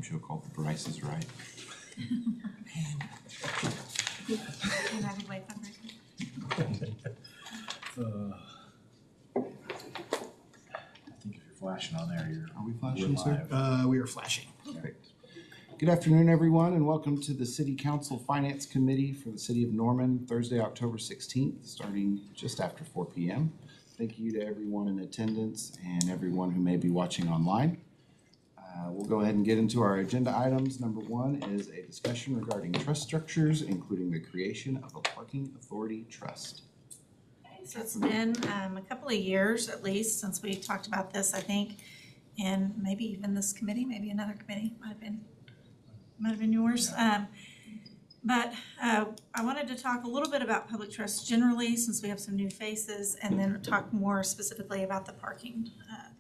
game show called The Price is Right. United Way fundraiser. I think if you're flashing on there, Are we flashing, sir? We are flashing. Perfect. Good afternoon, everyone, and welcome to the City Council Finance Committee for the City of Norman, Thursday, October 16th, starting just after 4 p.m. Thank you to everyone in attendance and everyone who may be watching online. We'll go ahead and get into our agenda items. Number one is a discussion regarding trust structures, including the creation of a parking authority trust. So it's been a couple of years at least since we talked about this, I think, and maybe even this committee, maybe another committee, might have been yours. But I wanted to talk a little bit about public trust generally, since we have some new faces, and then talk more specifically about the parking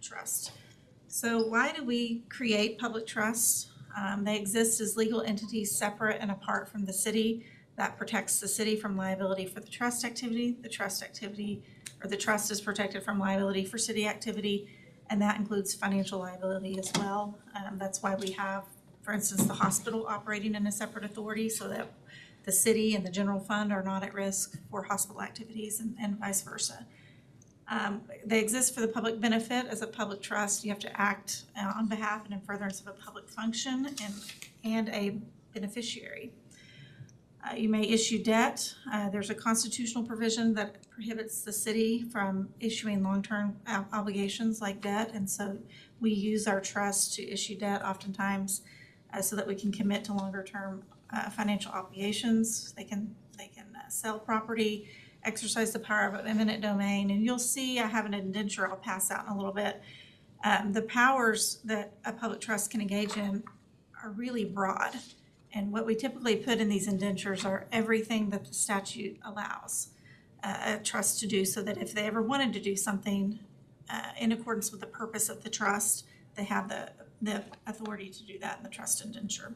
trust. So why do we create public trusts? They exist as legal entities separate and apart from the city. That protects the city from liability for the trust activity. The trust is protected from liability for city activity, and that includes financial liability as well. That's why we have, for instance, the hospital operating in a separate authority, so that the city and the general fund are not at risk for hospital activities and vice versa. They exist for the public benefit. As a public trust, you have to act on behalf and in furtherance of a public function and a beneficiary. You may issue debt. There's a constitutional provision that prohibits the city from issuing long-term obligations like debt, and so we use our trust to issue debt oftentimes so that we can commit to longer-term financial obligations. They can sell property, exercise the power of eminent domain, and you'll see I have an indenture I'll pass out in a little bit. The powers that a public trust can engage in are really broad, and what we typically put in these indentures are everything that the statute allows a trust to do, so that if they ever wanted to do something in accordance with the purpose of the trust, they have the authority to do that in the trust indenture.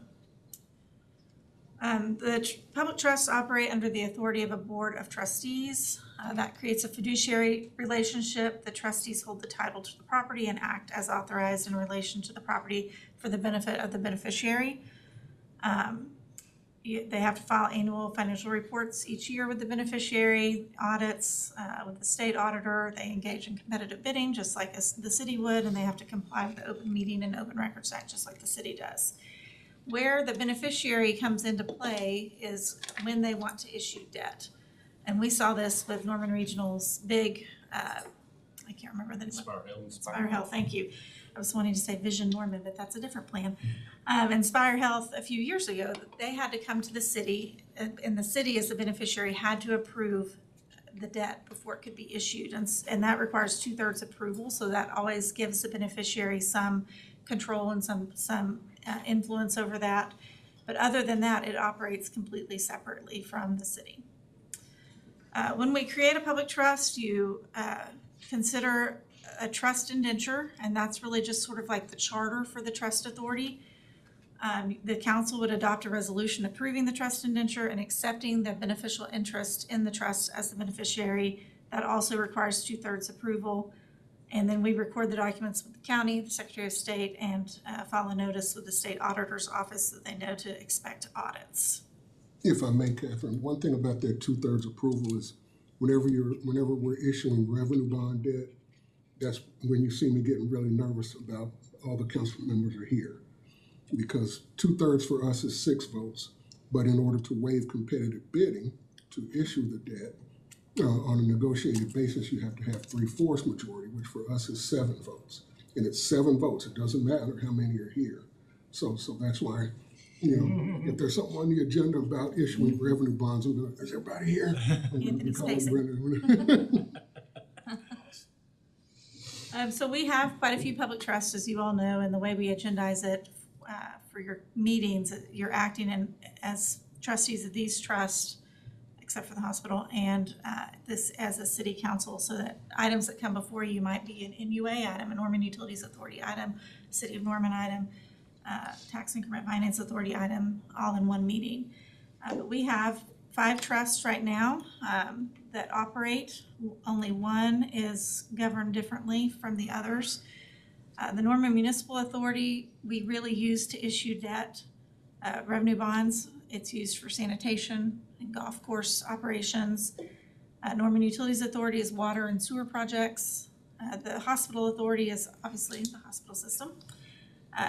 Public trusts operate under the authority of a board of trustees. That creates a fiduciary relationship. The trustees hold the title to the property and act as authorized in relation to the property for the benefit of the beneficiary. They have to file annual financial reports each year with the beneficiary, audits with the state auditor. They engage in competitive bidding just like the city would, and they have to comply with the Open Meeting and Open Records Act just like the city does. Where the beneficiary comes into play is when they want to issue debt. And we saw this with Norman Regional's big, I can't remember the name. Inspire Health, thank you. I was wanting to say Vision Norman, but that's a different plan. Inspire Health, a few years ago, they had to come to the city, and the city as the beneficiary had to approve the debt before it could be issued. And that requires 2/3 approval, so that always gives the beneficiary some control and some influence over that. But other than that, it operates completely separately from the city. When we create a public trust, you consider a trust indenture, and that's really just sort of like the charter for the trust authority. The council would adopt a resolution approving the trust indenture and accepting the beneficial interest in the trust as the beneficiary. That also requires 2/3 approval. And then we record the documents with the county, the Secretary of State, and file a notice with the state auditor's office so that they know to expect audits. If I may, Catherine, one thing about that 2/3 approval is whenever we're issuing revenue bond debt, that's when you see me getting really nervous about all the council members are here. Because 2/3 for us is 6 votes, but in order to waive competitive bidding to issue the debt, on a negotiated basis, you have to have 3/4 majority, which for us is 7 votes. And it's 7 votes. It doesn't matter how many are here. So that's why, if there's something on the agenda about issuing revenue bonds, I'm going, is everybody here? Anthony's So we have quite a few public trusts, as you all know, and the way we agendize it for your meetings, you're acting as trustees of these trusts, except for the hospital, and this as a city council, so that items that come before you might be an NUA item, a Norman Utilities Authority item, City of Norman item, Tax Increment Finance Authority item, all in one meeting. But we have 5 trusts right now that operate. Only one is governed differently from the others. The Norman Municipal Authority, we really use to issue debt, revenue bonds. It's used for sanitation and golf course operations. Norman Utilities Authority is water and sewer projects. The Hospital Authority is obviously the hospital system.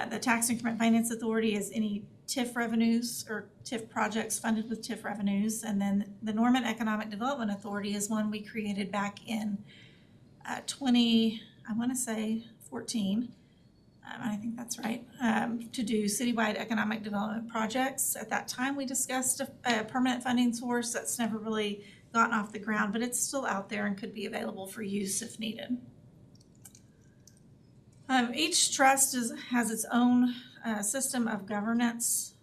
The Tax Increment Finance Authority is any TIF revenues or TIF projects funded with TIF revenues. And then the Norman Economic Development Authority is one we created back in 2014. I think that's right, to do citywide economic development projects. At that time, we discussed a permanent funding source that's never really gotten off the ground, but it's still out there and could be available for use if needed. Each trust has its own system of governance.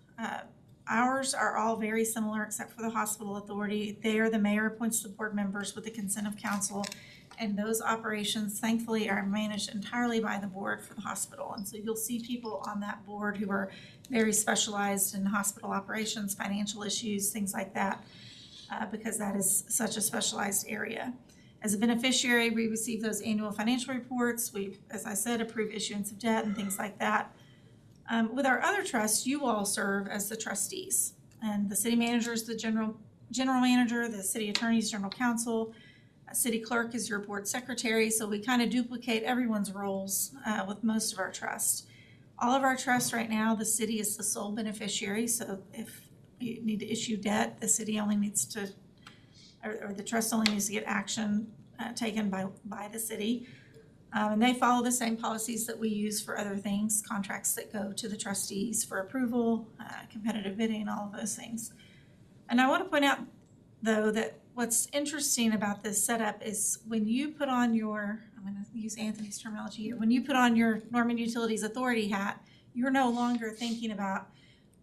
Ours are all very similar except for the Hospital Authority. There, the mayor appoints the board members with the consent of council, and those operations, thankfully, are managed entirely by the board for the hospital. And so you'll see people on that board who are very specialized in hospital operations, financial issues, things like that, because that is such a specialized area. As a beneficiary, we receive those annual financial reports. We, as I said, approve issuance of debt and things like that. With our other trusts, you all serve as the trustees, and the city manager is the general manager, the city attorney is general counsel, a city clerk is your board secretary, so we kind of duplicate everyone's roles with most of our trusts. All of our trusts right now, the city is the sole beneficiary, so if you need to issue debt, the city only needs to, or the trust only needs to get action taken by the city. And they follow the same policies that we use for other things, contracts that go to the trustees for approval, competitive bidding, all of those things. And I want to point out, though, that what's interesting about this setup is when you put on your, I'm going to use Anthony's terminology here, when you put on your Norman Utilities Authority hat, you're no longer thinking about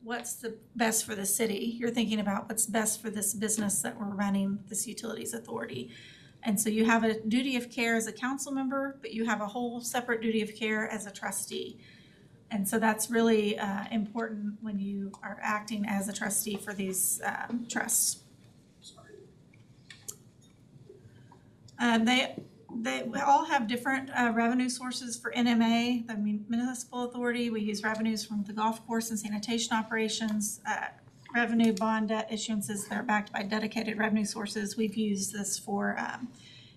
what's the best for the city. You're thinking about what's best for this business that we're running, this utilities authority. And so you have a duty of care as a council member, but you have a whole separate duty of care as a trustee. And so that's really important when you are acting as a trustee for these trusts. They all have different revenue sources. For NMA, the Municipal Authority, we use revenues from the golf course and sanitation operations, revenue bond debt issuances that are backed by dedicated revenue sources. We've used this for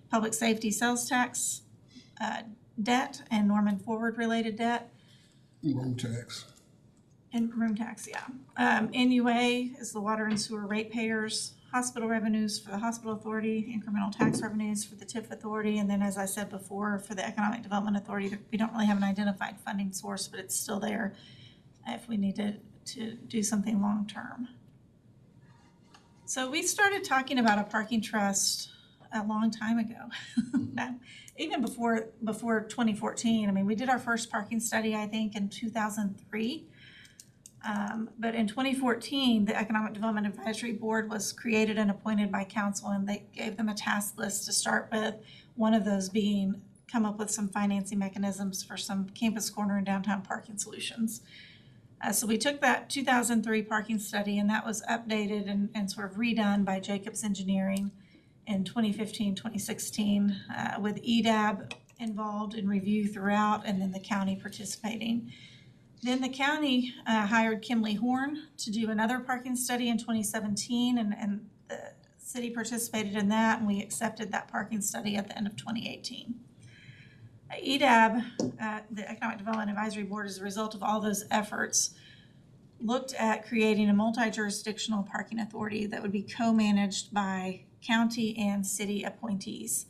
public safety sales tax debt and Norman Forward related debt. Room tax. And room tax, yeah. NUA is the water and sewer ratepayers, hospital revenues for the Hospital Authority, incremental tax revenues for the TIF Authority, and then, as I said before, for the Economic Development Authority, we don't really have an identified funding source, but it's still there if we need to do something long-term. So we started talking about a parking trust a long time ago, even before 2014. I mean, we did our first parking study, I think, in 2003. But in 2014, the Economic Development Advisory Board was created and appointed by council, and they gave them a task list to start with, one of those being come up with some financing mechanisms for some campus corner and downtown parking solutions. So we took that 2003 parking study, and that was updated and sort of redone by Jacobs Engineering in 2015, 2016, with EDAB involved in review throughout, and then the county participating. Then the county hired Kimley Horn to do another parking study in 2017, and the city participated in that, and we accepted that parking study at the end of 2018. EDAB, the Economic Development Advisory Board, as a result of all those efforts, looked at creating a multi-jurisdictional parking authority that would be co-managed by county and city appointees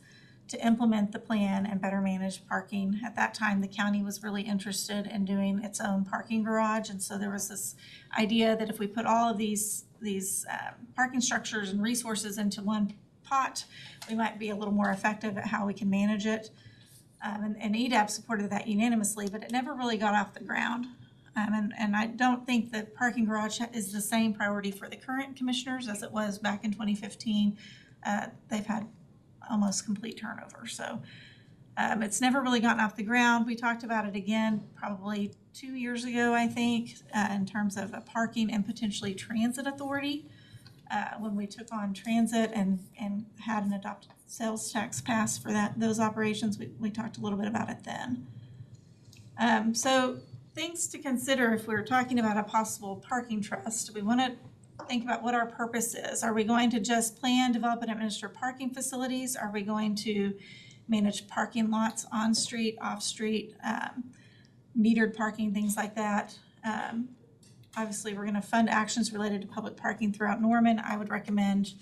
to implement the plan and better manage parking. At that time, the county was really interested in doing its own parking garage, and so there was this idea that if we put all of these parking structures and resources into one pot, we might be a little more effective at how we can manage it. And EDAB supported that unanimously, but it never really got off the ground. And I don't think that parking garage is the same priority for the current commissioners as it was back in 2015. They've had almost complete turnover. So it's never really gotten off the ground. We talked about it again probably 2 years ago, I think, in terms of a parking and potentially transit authority. When we took on transit and had an adopted sales tax pass for those operations, we talked a little bit about it then. So things to consider if we're talking about a possible parking trust. We want to think about what our purpose is. Are we going to just plan, develop, and administer parking facilities? Are we going to manage parking lots on street, off street, metered parking, things like that? Obviously, we're going to fund actions related to public parking throughout Norman. I would recommend,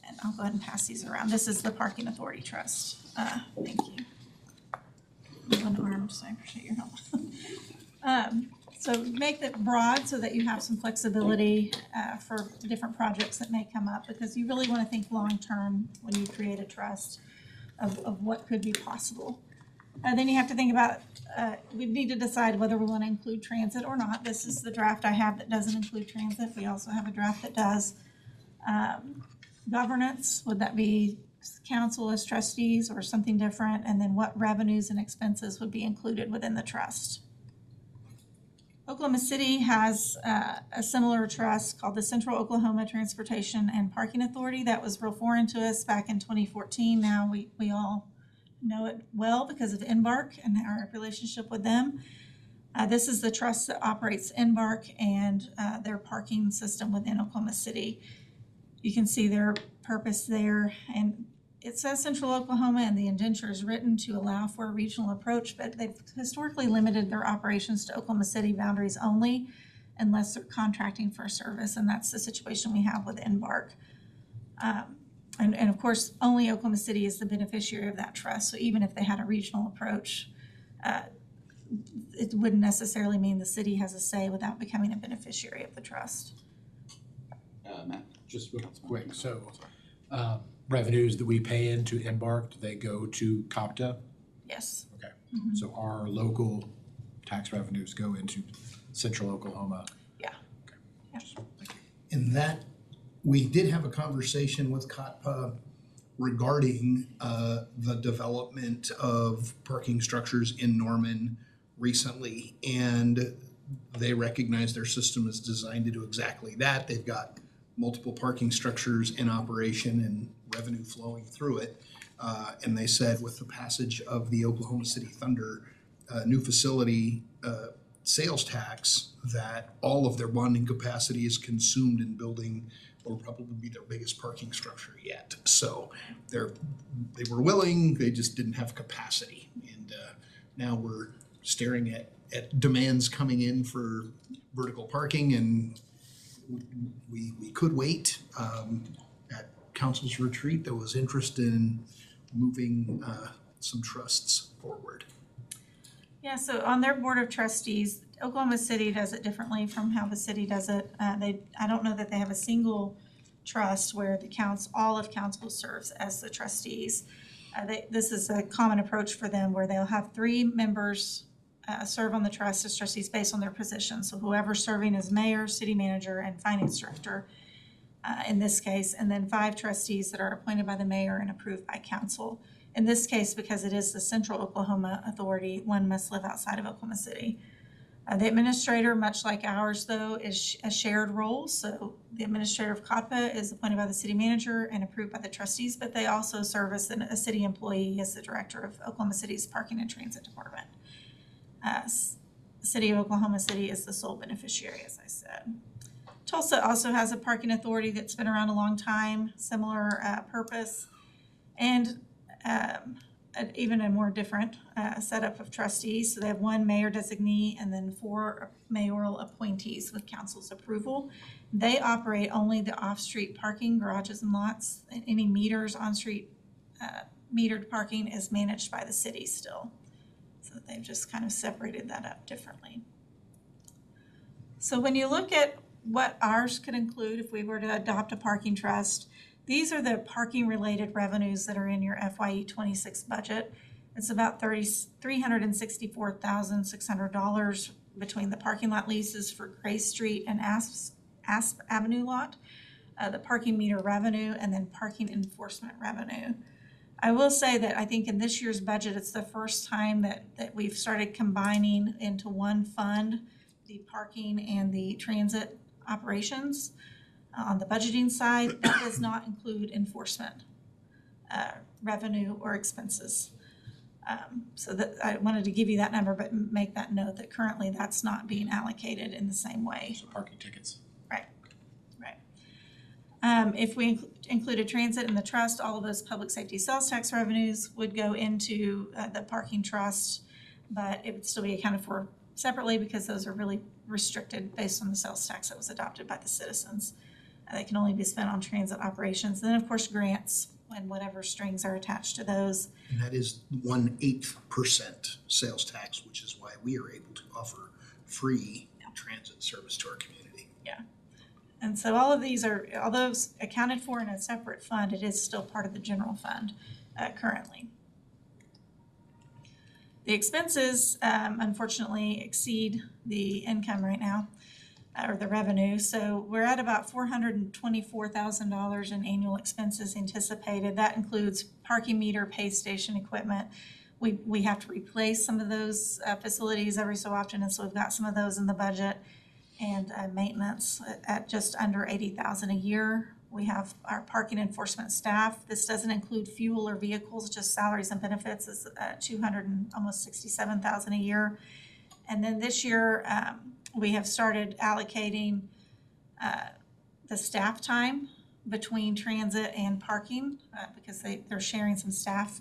and I'll go ahead and pass these around. This is the Parking Authority Trust. Thank you. One arm, so I appreciate your help. So make it broad so that you have some flexibility for different projects that may come up, because you really want to think long-term when you create a trust of what could be possible. Then you have to think about, we need to decide whether we want to include transit or not. This is the draft I have that doesn't include transit. We also have a draft that does. Governance, would that be council as trustees or something different? And then what revenues and expenses would be included within the trust? Oklahoma City has a similar trust called the Central Oklahoma Transportation and Parking Authority. That was real foreign to us back in 2014. Now we all know it well because of Embark and our relationship with them. This is the trust that operates Embark and their parking system within Oklahoma City. You can see their purpose there, and it says Central Oklahoma, and the indenture is written to allow for a regional approach, but they've historically limited their operations to Oklahoma City boundaries only unless they're contracting for a service, and that's the situation we have with Embark. And of course, only Oklahoma City is the beneficiary of that trust, so even if they had a regional approach, it wouldn't necessarily mean the city has a say without becoming a beneficiary of the trust. Matt? Just real quick, so revenues that we pay into Embark, do they go to COPTA? Yes. Okay, so our local tax revenues go into Central Oklahoma? Yeah. Okay. Yeah. Thank you. In that, we did have a conversation with COTPA regarding the development of parking structures in Norman recently, and they recognize their system is designed to do exactly that. They've got multiple parking structures in operation and revenue flowing through it. And they said with the passage of the Oklahoma City Thunder new facility sales tax, that all of their bonding capacity is consumed in building what will probably be their biggest parking structure yet. So they were willing, they just didn't have capacity. And now we're staring at demands coming in for vertical parking, and we could wait. At council's retreat, there was interest in moving some trusts forward. Yeah, so on their board of trustees, Oklahoma City does it differently from how the city does it. I don't know that they have a single trust where all of council serves as the trustees. This is a common approach for them, where they'll have 3 members serve on the trust as trustees based on their position. So whoever's serving as mayor, city manager, and finance director in this case, and then 5 trustees that are appointed by the mayor and approved by council. In this case, because it is the Central Oklahoma Authority, one must live outside of Oklahoma City. The administrator, much like ours though, is a shared role. So the administrator of COTPA is appointed by the city manager and approved by the trustees, but they also serve as a city employee as the director of Oklahoma City's Parking and Transit Department. City of Oklahoma City is the sole beneficiary, as I said. Tulsa also has a parking authority that's been around a long time, similar purpose, and even a more different setup of trustees. So they have 1 mayor designee and then 4 mayoral appointees with council's approval. They operate only the off-street parking, garages and lots. And any meters on-street metered parking is managed by the city still. So they've just kind of separated that up differently. So when you look at what ours could include if we were to adopt a parking trust, these are the parking related revenues that are in your FYE 26 budget. It's about $364,600 between the parking lot leases for Gray Street and Asp Avenue lot, the parking meter revenue, and then parking enforcement revenue. I will say that I think in this year's budget, it's the first time that we've started combining into one fund the parking and the transit operations. On the budgeting side, that does not include enforcement revenue or expenses. So that, I wanted to give you that number, but make that note that currently that's not being allocated in the same way. So parking tickets. Right. If we included transit in the trust, all of those public safety sales tax revenues would go into the parking trust, but it would still be accounted for separately because those are really restricted based on the sales tax that was adopted by the citizens. They can only be spent on transit operations. And then, of course, grants and whatever strings are attached to those. And that is 1/8% sales tax, which is why we are able to offer free transit service to our community. And so all of these are, although it's accounted for in a separate fund, it is still part of the general fund currently. The expenses unfortunately exceed the income right now, or the revenue. So we're at about $424,000 in annual expenses anticipated. That includes parking meter, pay station equipment. We have to replace some of those facilities every so often, and so we've got some of those in the budget. And maintenance at just under $80,000 a year. We have our parking enforcement staff. This doesn't include fuel or vehicles, just salaries and benefits is almost $67,000 a year. And then this year, we have started allocating the staff time between transit and parking because they're sharing some staff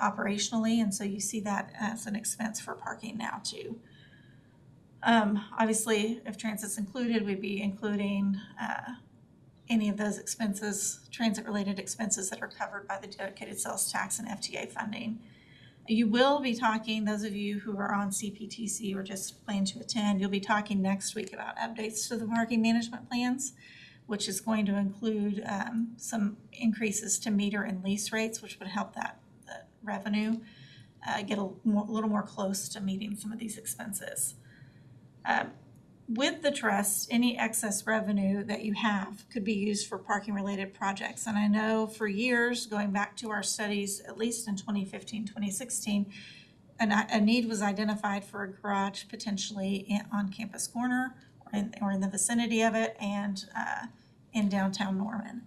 operationally, and so you see that as an expense for parking now too. Obviously, if transit's included, we'd be including any of those expenses, transit-related expenses that are covered by the dedicated sales tax and FTA funding. You will be talking, those of you who are on CPTC or just plan to attend, you'll be talking next week about updates to the parking management plans, which is going to include some increases to meter and lease rates, which would help the revenue get a little more close to meeting some of these expenses. With the trust, any excess revenue that you have could be used for parking related projects. And I know for years, going back to our studies, at least in 2015, 2016, a need was identified for a garage potentially on Campus Corner or in the vicinity of it and in downtown Norman.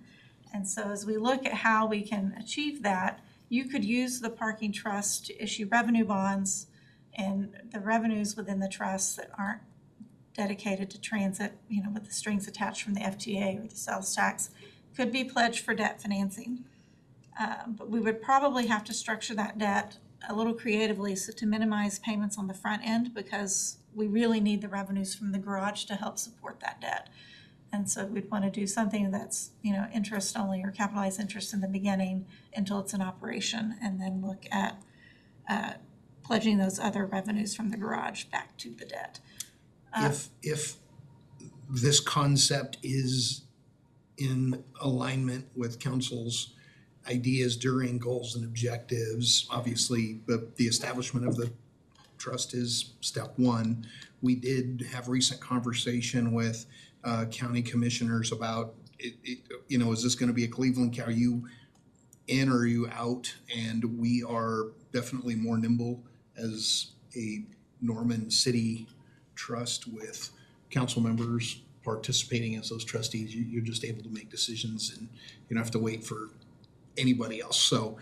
And so as we look at how we can achieve that, you could use the parking trust to issue revenue bonds, and the revenues within the trust that aren't dedicated to transit, with the strings attached from the FTA or the sales tax, could be pledged for debt financing. But we would probably have to structure that debt a little creatively so to minimize payments on the front end, because we really need the revenues from the garage to help support that debt. And so we'd want to do something that's, interest only or capitalized interest in the beginning until it's in operation, and then look at pledging those other revenues from the garage back to the debt. If this concept is in alignment with council's ideas during goals and objectives, obviously the establishment of the trust is step one. We did have recent conversation with county commissioners about is this going to be a Cleveland County? Are you in or are you out? And we are definitely more nimble as a Norman City trust with council members participating as those trustees. You're just able to make decisions and you don't have to wait for anybody else. So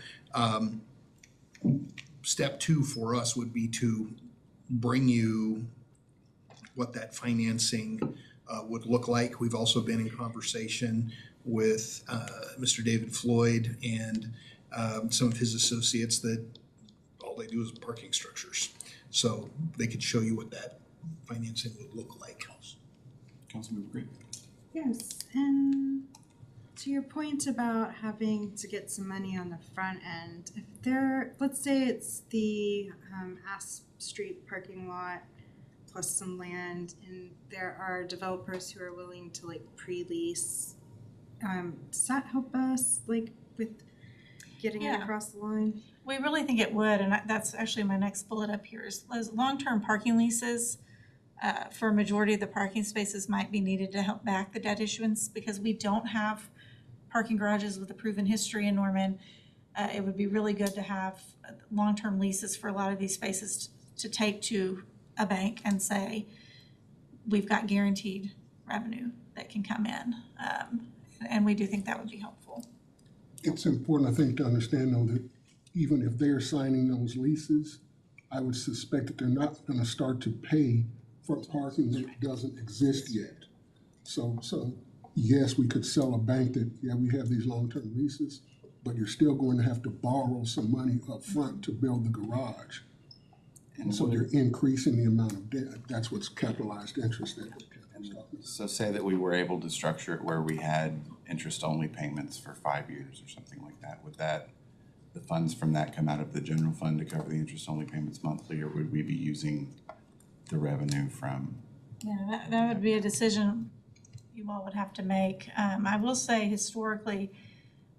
step two for us would be to bring you what that financing would look like. We've also been in conversation with Mr. David Floyd and some of his associates that all they do is parking structures. So they could show you what that financing would look like. Councilmember Green. Yes, and to your point about having to get some money on the front end, if let's say it's the Asp Street parking lot plus some land, and there are developers who are willing to pre-lease, does that help us with getting it across the line? We really think it would, and that's actually my next bullet up here, is those long-term parking leases for a majority of the parking spaces might be needed to help back the debt issuance, because we don't have parking garages with a proven history in Norman. It would be really good to have long-term leases for a lot of these spaces to take to a bank and say, we've got guaranteed revenue that can come in. And we do think that would be helpful. It's important, I think, to understand though that even if they're signing those leases, I would suspect that they're not gonna start to pay for parking that doesn't exist yet. So yes, we could sell a bank that, yeah, we have these long-term leases, but you're still going to have to borrow some money up front to build the garage. And so they're increasing the amount of debt. That's what's capitalized interest that Kevin's talking about. So say that we were able to structure it where we had interest-only payments for 5 years or something like that. Would the funds from that come out of the general fund to cover the interest-only payments monthly, or would we be using the revenue from? Yeah, that would be a decision you all would have to make. I will say historically,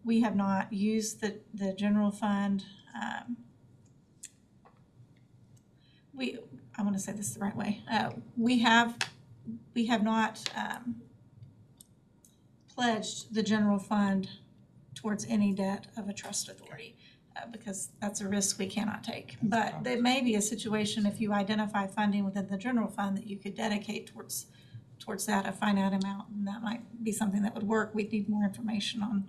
we have not used the general fund. I want to say this the right way. We have not pledged the general fund towards any debt of a trust authority because that's a risk we cannot take. But there may be a situation if you identify funding within the general fund that you could dedicate towards that a finite amount, and that might be something that would work. We'd need more information on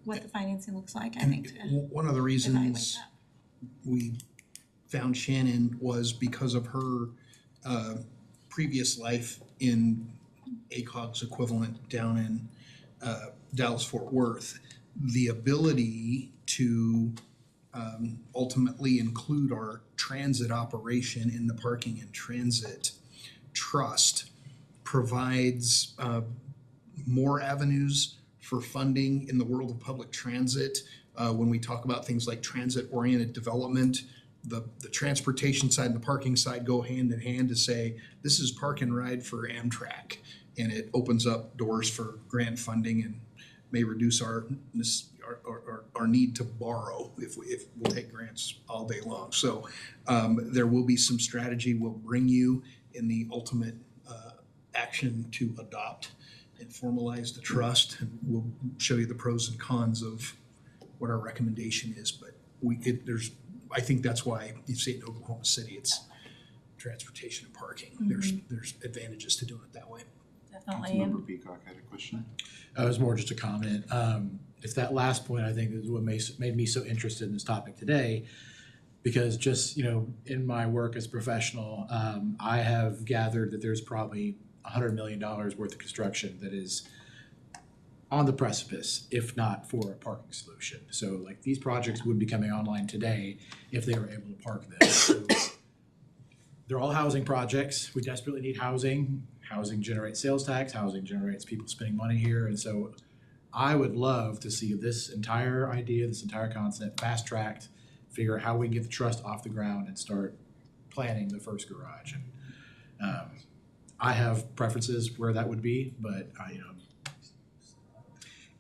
what the financing looks like, I think, to One of the evaluate reasons that. we found Shannon was because of her previous life in ACOG's equivalent down in Dallas-Fort Worth. The ability to ultimately include our transit operation in the parking and transit trust provides more avenues for funding in the world of public transit. When we talk about things like transit-oriented development, the transportation side and the parking side go hand in hand to say, this is park and ride for Amtrak. And it opens up doors for grant funding and may reduce our need to borrow if we'll take grants all day long. So there will be some strategy we'll bring you in the ultimate action to adopt and formalize the trust, and we'll show you the pros and cons of what our recommendation is. But I think that's why you see it in Oklahoma City, it's transportation and parking. There's advantages to doing it that way. Definitely. Councilmember Peacock had a question. It was more just a comment. It's that last point, I think, is what made me so interested in this topic today. Because just, in my work as a professional, I have gathered that there's probably $100 million worth of construction that is on the precipice, if not for a parking solution. So like these projects would be coming online today if they were able to park them. So they're all housing projects. We desperately need housing. Housing generates sales tax. Housing generates people spending money here. And so I would love to see this entire idea, this entire concept fast-tracked, figure out how we can get the trust off the ground and start planning the first garage. And I have preferences where that would be, but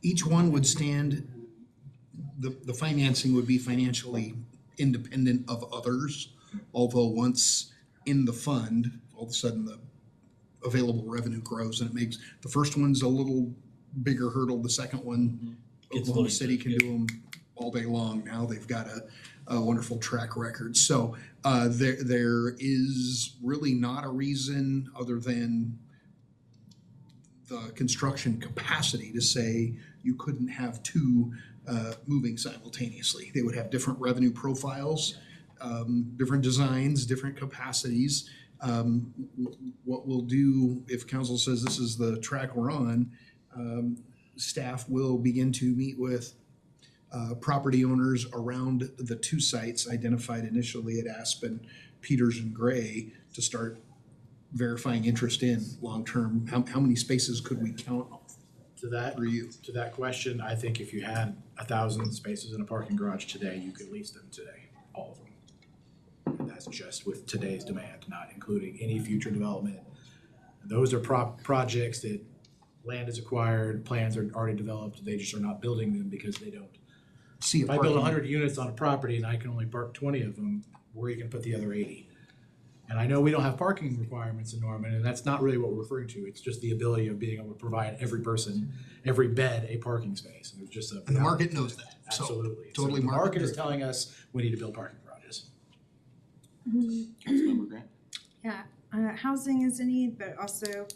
Each one would stand, the financing would be financially independent of others, although once in the fund, all of a sudden the available revenue grows and it makes, the first one's a little bigger hurdle, the second one, Oklahoma City can do them all day long now. They've got a wonderful track record. So there is really not a reason other than the construction capacity to say you couldn't have two moving simultaneously. They would have different revenue profiles, different designs, different capacities. What we'll do if council says this is the track we're on, staff will begin to meet with property owners around the two sites identified initially at Aspen, Peters, and Gray to start verifying interest in long-term. How many spaces could we count to that question, I think if you had 1,000 spaces in a parking garage today, you could lease them today, all of them. And that's just with today's demand, not including any future development. And those are projects that land is acquired, plans are already developed, they just are not building them because they don't. see a If I build parking? 100 units on a property and I can only park 20 of them, where are you gonna put the other 80? And I know we don't have parking requirements in Norman, and that's not really what we're referring to. It's just the ability of being able to provide every person, every bed, a parking space. And there's just a. And the market knows that. So Absolutely. So totally the market is market-driven. telling us we need to build parking garages. Councilmember Grant? Yeah, housing is a need, but also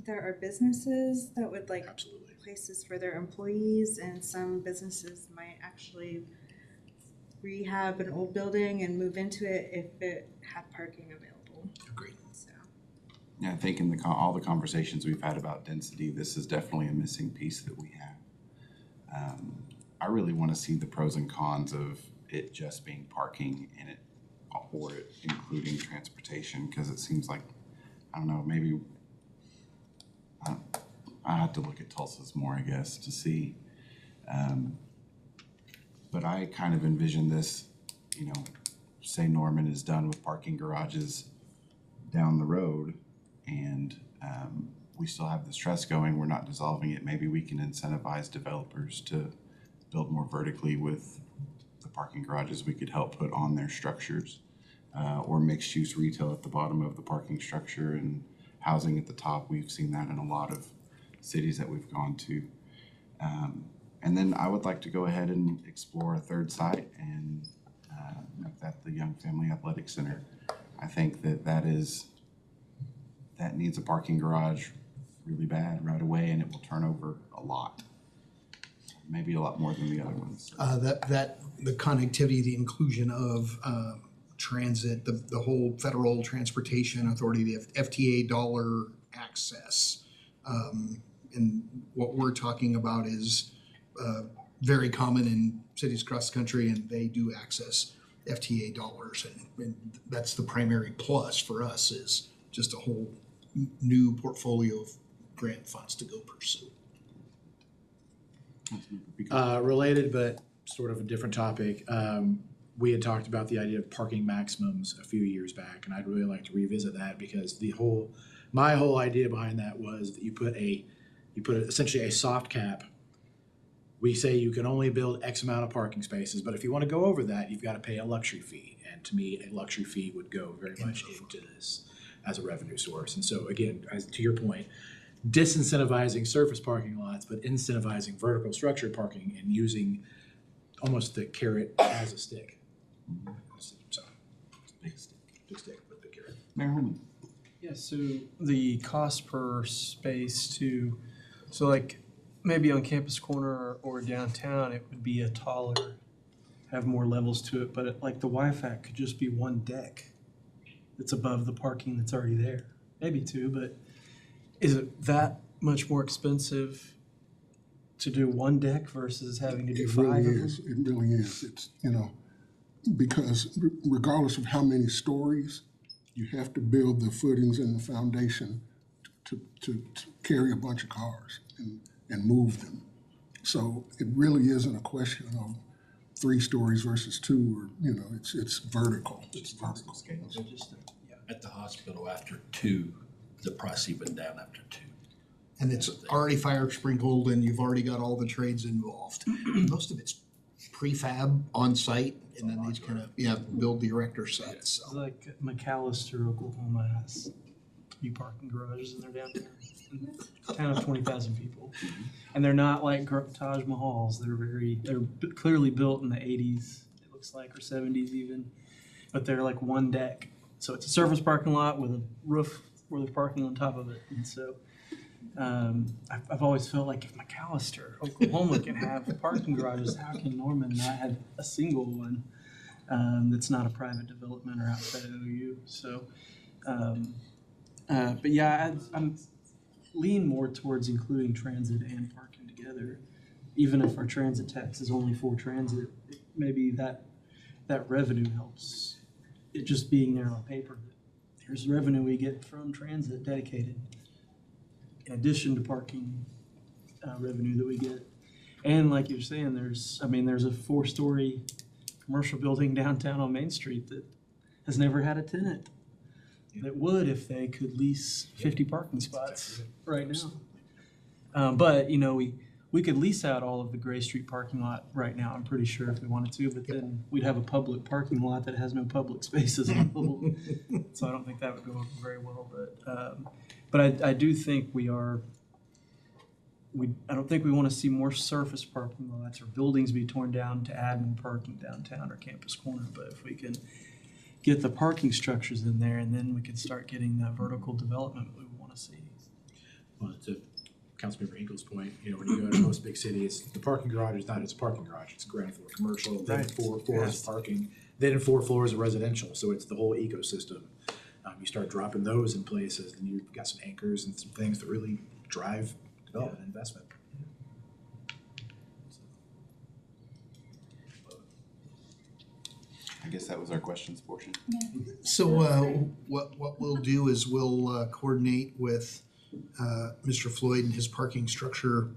there are businesses that would like Absolutely. places for their employees, and some businesses might actually rehab an old building and move into it if it had parking available. Agreed. So, Yeah, I think in all the conversations we've had about density, this is definitely a missing piece that we have. I really want to see the pros and cons of it just being parking in it, or it including transportation, because it seems like, I don't know, maybe I have to look at Tulsa's more, I guess, to see. But I kind of envision this, say Norman is done with parking garages down the road, and we still have this trust going, we're not dissolving it. Maybe we can incentivize developers to build more vertically with the parking garages we could help put on their structures, or mixed-use retail at the bottom of the parking structure and housing at the top. We've seen that in a lot of cities that we've gone to. And then I would like to go ahead and explore a third site and make that the Young Family Athletic Center. I think that needs a parking garage really bad right away, and it will turn over a lot. Maybe a lot more than the other ones. The connectivity, the inclusion of transit, the whole Federal Transportation Authority, the FTA dollar access. And what we're talking about is very common in cities across the country, and they do access FTA dollars. And that's the primary plus for us, is just a whole new portfolio of grant funds to go pursue. Related, but sort of a different topic. We had talked about the idea of parking maximums a few years back, and I'd really like to revisit that, because my whole idea behind that was that you put essentially a soft cap. We say you can only build X amount of parking spaces, but if you want to go over that, you've got to pay a luxury fee. And to me, a luxury fee would go very much into this as a revenue source. And so again, to your point, disincentivizing surface parking lots, but incentivizing vertical structured parking and using almost the carrot as a stick. So, big stick, but big carrot. Mayor Herman. Yeah, so the cost per space so like maybe on Campus Corner or downtown, it would be a taller, have more levels to it, but like the YFAC could just be one deck that's above the parking that's already there. Maybe two, but is it that much more expensive to do one deck versus having to do It five really of them? is. It really is. It's, because regardless of how many stories, you have to build the footings and the foundation to carry a bunch of cars and move them. So it really isn't a question of 3 stories versus 2, or, it's vertical. It's vertical. At the hospital after 2, the price even down after 2. And it's already fire sprinkled, and you've already got all the trades involved. Most of it's prefab on site, and then these kind of, build the erector sets. It's like McAllister, Oklahoma has 3 parking garages in their downtown. Town of 20,000 people. And they're not like Taj Mahals. They're clearly built in the 80s, it looks like, or 70s even. But they're like one deck. So it's a surface parking lot with a roof where there's parking on top of it. And so I've always felt like if McAllister, Oklahoma can have parking garages, how can Norman not have a single one that's not a private development or outside of OU? So, but yeah, I'm lean more towards including transit and parking together. Even if our transit tax is only for transit, maybe that revenue helps. It just being there on paper. Here's revenue we get from transit dedicated, in addition to parking revenue that we get. And like you're saying, there's a 4-story commercial building downtown on Main Street that has never had a tenant. That would if they could lease 50 parking spots right now. But we could lease out all of the Gray Street parking lot right now, I'm pretty sure, if we wanted to, but then we'd have a public parking lot that has no public spaces available. So I don't think that would go over very well. But I do think I don't think we want to see more surface parking lots or buildings be torn down to add more parking downtown or Campus Corner. But if we can get the parking structures in there, and then we can start getting that vertical development we want to see. Well, Councilmember Hinkle's point, you know, when you go to most big cities, the parking garage is not just a parking garage, it's ground floor commercial, then Right. 4 floors of parking, then 4 floors of residential, so it's the whole ecosystem. You start dropping those in places, and you've got some anchors and some things that really drive development and investment. I guess that was our questions portion. So what we'll do is we'll coordinate with Mr. Floyd and his parking structure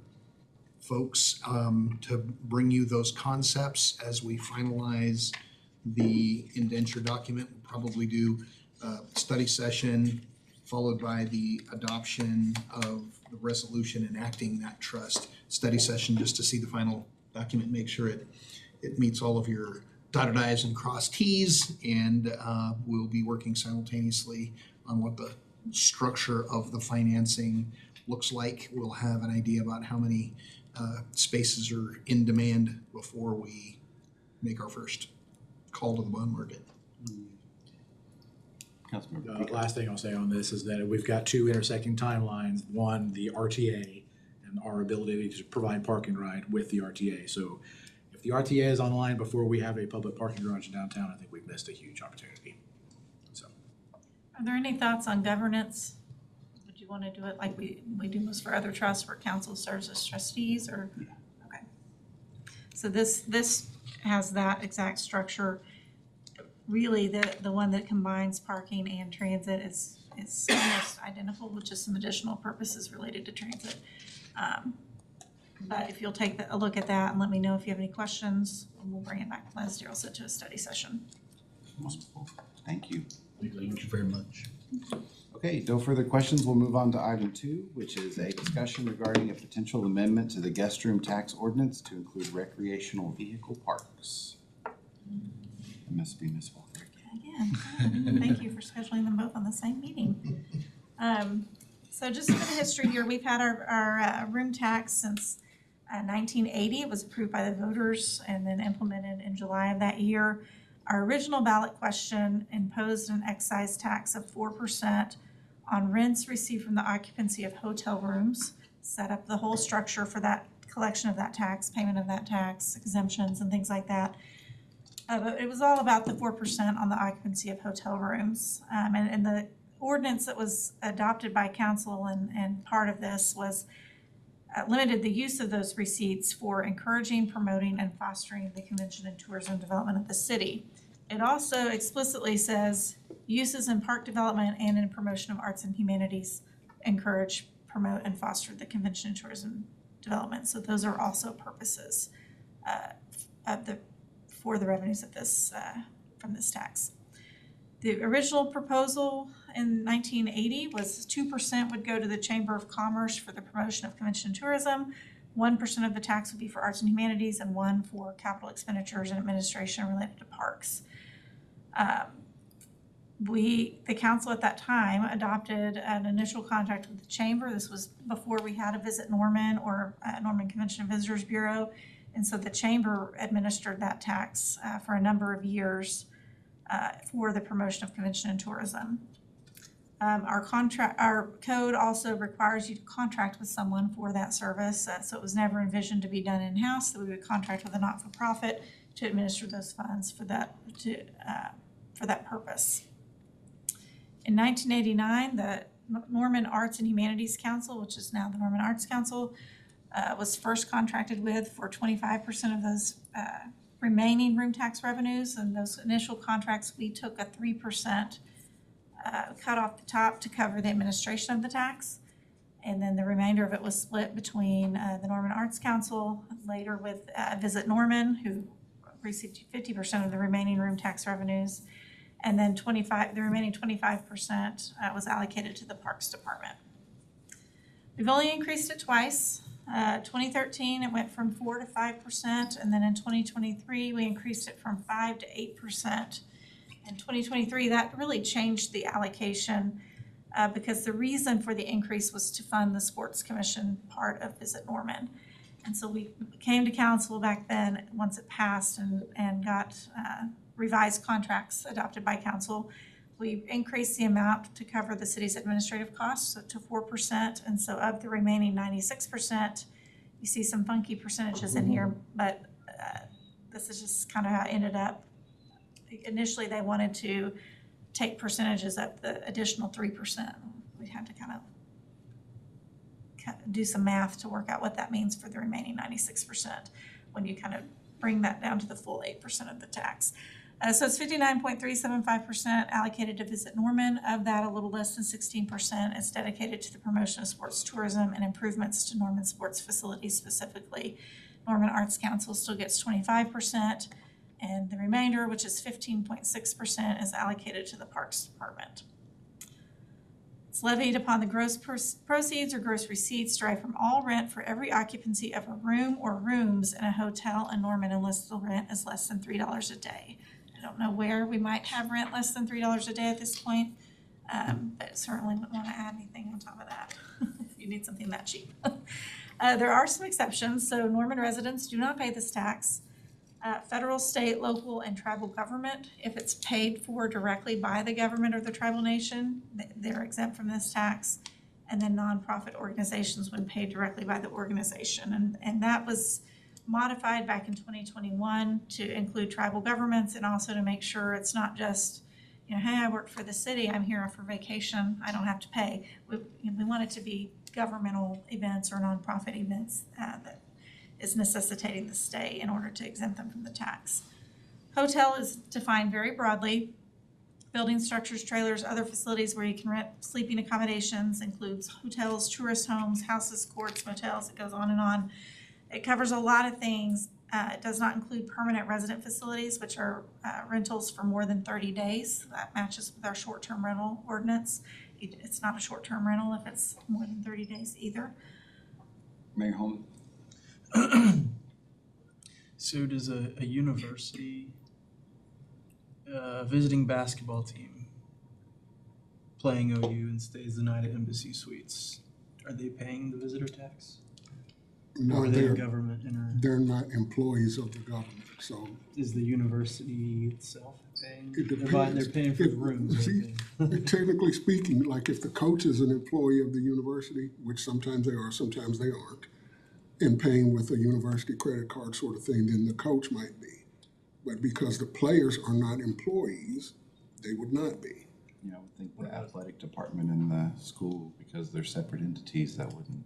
folks to bring you those concepts as we finalize the indenture document. We'll probably do a study session followed by the adoption of the resolution enacting that trust. Study session just to see the final document, make sure it meets all of your dotted i's and crossed t's, and we'll be working simultaneously on what the structure of the financing looks like. We'll have an idea about how many spaces are in demand before we make our first call to the bond market. Councilmember The Peter. last thing I'll say on this is that we've got 2 intersecting timelines. One, the RTA and our ability to provide park and ride with the RTA. So if the RTA is online before we have a public parking garage in downtown, I think we've missed a huge opportunity. So, Are there any thoughts on governance? Would you want to do it like we do most for other trusts where council serves as trustees, or? Okay. So this has that exact structure. Really, the one that combines parking and transit is almost identical with just some additional purposes related to transit. But if you'll take a look at that and let me know if you have any questions, and we'll bring it back, as Daryl said, to a study session. Thank you. Thank you very much. Okay, no further questions. We'll move on to item 2, which is a discussion regarding a potential amendment to the guest room tax ordinance to include recreational vehicle parks. It must be Ms. Walker. Again, thank you for scheduling them both on the same meeting. So just a bit of history here, we've had our room tax since 1980. It was approved by the voters and then implemented in July of that year. Our original ballot question imposed an excise tax of 4% on rents received from the occupancy of hotel rooms, set up the whole structure for that collection of that tax, payment of that tax, exemptions and things like that. But it was all about the 4% on the occupancy of hotel rooms. And the ordinance that was adopted by council and part of this was limited the use of those receipts for encouraging, promoting, and fostering the convention and tourism development of the city. It also explicitly says uses in park development and in promotion of arts and humanities encourage, promote, and foster the convention and tourism development. So those are also purposes for the revenues of this from this tax. The original proposal in 1980 was 2% would go to the Chamber of Commerce for the promotion of convention and tourism, 1% of the tax would be for arts and humanities, and 1% for capital expenditures and administration related to parks. The council at that time adopted an initial contract with the chamber. This was before we had a Visit Norman or Norman Convention and Visitors Bureau. And so the chamber administered that tax for a number of years for the promotion of convention and tourism. Our code also requires you to contract with someone for that service. So it was never envisioned to be done in-house, that we would contract with a not-for-profit to administer those funds for that purpose. In 1989, the Norman Arts and Humanities Council, which is now the Norman Arts Council, was first contracted with for 25% of those remaining room tax revenues. And those initial contracts, we took a 3% cut off the top to cover the administration of the tax. And then the remainder of it was split between the Norman Arts Council, later with Visit Norman, who received 50% of the remaining room tax revenues. And then the remaining 25% was allocated to the Parks Department. We've only increased it twice. 2013, it went from 4% to 5%, and then in 2023, we increased it from 5% to 8%. In 2023, that really changed the allocation because the reason for the increase was to fund the Sports Commission part of Visit Norman. And so we came to council back then, once it passed and got revised contracts adopted by council, we increased the amount to cover the city's administrative costs to 4%. And so of the remaining 96%, you see some funky percentages in here, but this is just kind of how it ended up. Initially, they wanted to take percentages up the additional 3%. We had to kind of do some math to work out what that means for the remaining 96% when you kind of bring that down to the full 8% of the tax. So it's 59.375% allocated to Visit Norman. Of that, a little less than 16% is dedicated to the promotion of sports tourism and improvements to Norman sports facilities specifically. Norman Arts Council still gets 25%, and the remainder, which is 15.6%, is allocated to the Parks Department. It's levied upon the gross proceeds or gross receipts derived from all rent for every occupancy of a room or rooms in a hotel in Norman unless the rent is less than $3 a day. I don't know where we might have rent less than $3 a day at this point, but certainly wouldn't want to add anything on top of that if you need something that cheap. There are some exceptions. So Norman residents do not pay this tax. Federal, state, local, and tribal government, if it's paid for directly by the government or the tribal nation, they're exempt from this tax. And then nonprofit organizations when paid directly by the organization. And that was modified back in 2021 to include tribal governments and also to make sure it's not just, you know, hey, I work for the city, I'm here for vacation, I don't have to pay. We want it to be governmental events or nonprofit events that is necessitating the stay in order to exempt them from the tax. Hotel is defined very broadly. Building structures, trailers, other facilities where you can rent sleeping accommodations, includes hotels, tourist homes, houses, courts, motels, it goes on and on. It covers a lot of things. It does not include permanent resident facilities, which are rentals for more than 30 days. That matches with our short-term rental ordinance. It's not a short-term rental if it's more than 30 days either. Mayor Holman? So does a university, visiting basketball team playing OU and stays the night at Embassy Suites, are they paying the visitor tax? Or No, are they they're, government they're not employees of the government, so is the university itself paying? it They're depends. paying for the rooms, See, aren't they? technically speaking, like if the coach is an employee of the university, which sometimes they are, sometimes they aren't, and paying with a university credit card sort of thing, then the coach might be. But because the players are not employees, they would not be. You know, I would think the athletic department and the school, because they're separate entities, that wouldn't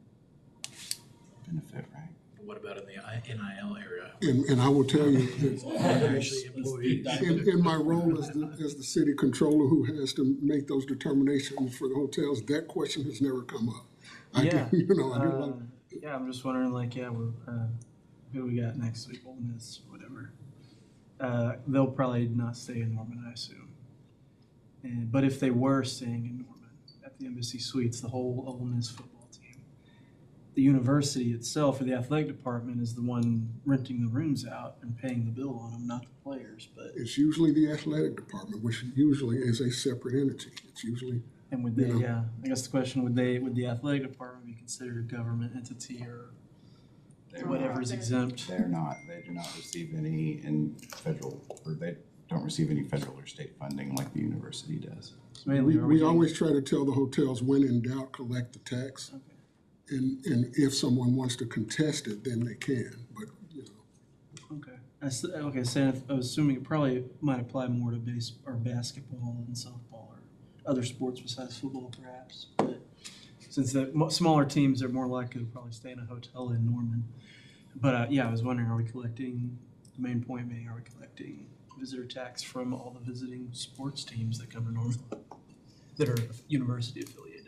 benefit, right? What about in the NIL area? And I will tell you that They're actually employees. in my role as the city controller who has to make those determinations for the hotels, that question has never come up. I Yeah. can, you know, I do like, Yeah, I'm just wondering, like, yeah, we're, who do we got next week? Ole Miss, whatever. They'll probably not stay in Norman, I assume. But if they were staying in Norman at the Embassy Suites, the whole Ole Miss football team, the university itself or the athletic department is the one renting the rooms out and paying the bill on them, not the players. But it's usually the athletic department, which usually is a separate entity. It's usually, and would they? Yeah. Yeah, I guess the question would the athletic department be considered a government entity or They're whatever's not. exempt? They're not. They do not receive any they don't receive any federal or state funding like the university does. So mainly, are we getting- always try to tell the hotels, when in doubt, collect the tax. Okay. And if someone wants to contest it, then they can, but, you know. Okay. Okay, so I was assuming it probably might apply more to basketball and softball or other sports besides football perhaps. But since the smaller teams are more likely to probably stay in a hotel in Norman. But yeah, I was wondering, are we collecting, the main point being, are we collecting visitor tax from all the visiting sports teams that come to Norman that are university affiliated?